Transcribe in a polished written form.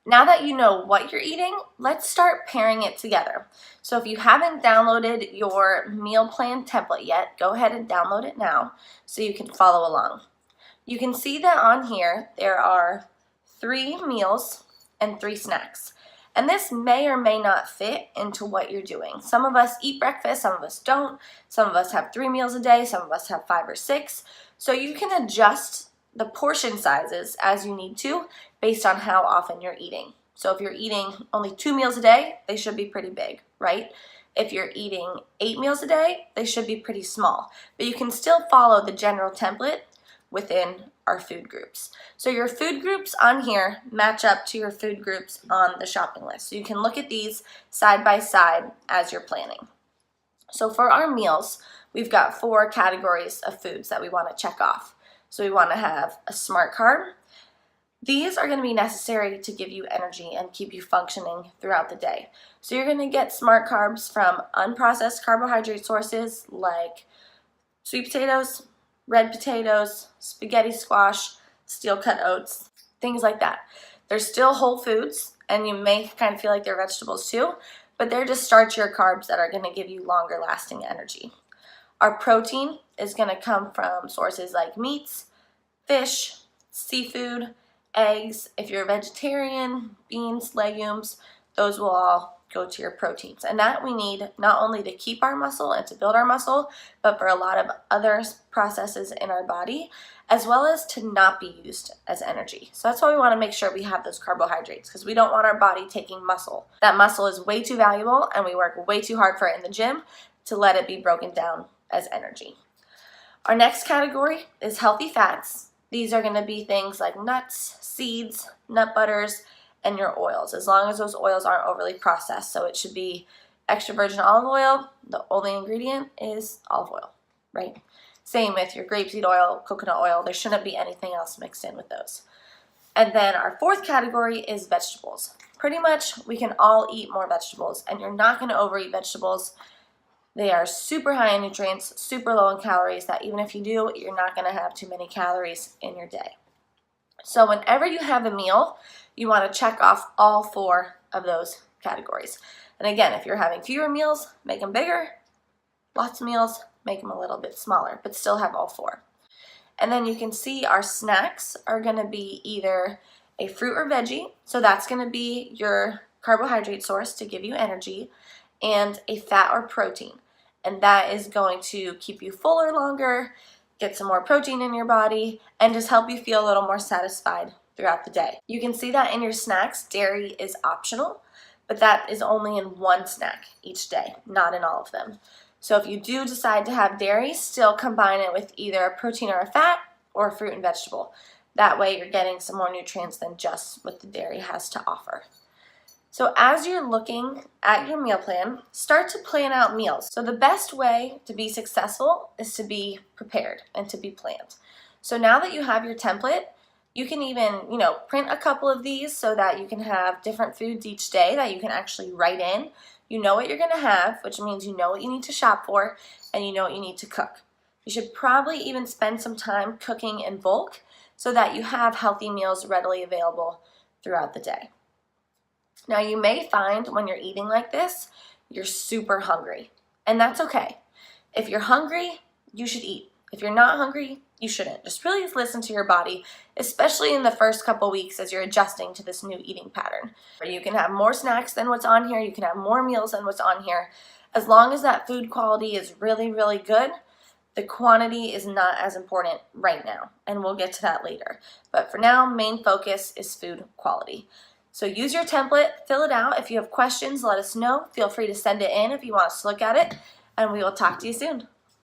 Now that you know what you're eating, let's start pairing it together. So if you haven't downloaded your meal plan template yet, go ahead and download it now so you can follow along. You can see that on here there are 3 meals and 3 snacks. And this may or may not fit into what you're doing. Some of us eat breakfast, some of us don't. Some of us have 3 meals a day, some of us have 5 or 6. So you can adjust the portion sizes as you need to based on how often you're eating. So if you're eating only 2 meals a day, they should be pretty big, right? If you're eating 8 meals a day, they should be pretty small. But you can still follow the general template within our food groups. So your food groups on here match up to your food groups on the shopping list. So you can look at these side by side as you're planning. So for our meals, we've got 4 categories of foods that we want to check off. So we want to have a smart carb. These are going to be necessary to give you energy and keep you functioning throughout the day. So you're going to get smart carbs from unprocessed carbohydrate sources like sweet potatoes, red potatoes, spaghetti squash, steel cut oats, things like that. They're still whole foods, and you may kind of feel like they're vegetables too, but they're just starchier carbs that are going to give you longer lasting energy. Our protein is going to come from sources like meats, fish, seafood, eggs. If you're a vegetarian, beans, legumes, those will all go to your proteins. And that we need not only to keep our muscle and to build our muscle, but for a lot of other processes in our body, as well as to not be used as energy. So that's why we want to make sure we have those carbohydrates, because we don't want our body taking muscle. That muscle is way too valuable, and we work way too hard for it in the gym to let it be broken down as energy. Our next category is healthy fats. These are going to be things like nuts, seeds, nut butters, and your oils, as long as those oils aren't overly processed. So it should be extra virgin olive oil. The only ingredient is olive oil, right? Same with your grapeseed oil, coconut oil. There shouldn't be anything else mixed in with those. And then our 4th category is vegetables. Pretty much we can all eat more vegetables, and you're not going to overeat vegetables. They are super high in nutrients, super low in calories, that even if you do, you're not going to have too many calories in your day. So whenever you have a meal, you want to check off all 4 of those categories. And again, if you're having fewer meals, make them bigger. Lots of meals, make them a little bit smaller, but still have all 4. And then you can see our snacks are going to be either a fruit or veggie. So that's going to be your carbohydrate source to give you energy, and a fat or protein. And that is going to keep you fuller longer, get some more protein in your body, and just help you feel a little more satisfied throughout the day. You can see that in your snacks, dairy is optional, but that is only in 1 snack each day, not in all of them. So if you do decide to have dairy, still combine it with either a protein or a fat or a fruit and vegetable. That way you're getting some more nutrients than just what the dairy has to offer. So as you're looking at your meal plan, start to plan out meals. So the best way to be successful is to be prepared and to be planned. So now that you have your template, you can even, print a couple of these so that you can have different foods each day that you can actually write in. You know what you're going to have, which means you know what you need to shop for, and you know what you need to cook. You should probably even spend some time cooking in bulk so that you have healthy meals readily available throughout the day. Now you may find when you're eating like this, you're super hungry, and that's okay. If you're hungry, you should eat. If you're not hungry, you shouldn't. Just really listen to your body, especially in the first couple weeks as you're adjusting to this new eating pattern. You can have more snacks than what's on here. You can have more meals than what's on here. As long as that food quality is really, really good, the quantity is not as important right now, and we'll get to that later. But for now, main focus is food quality. So use your template, fill it out. If you have questions, let us know. Feel free to send it in if you want us to look at it, and we will talk to you soon.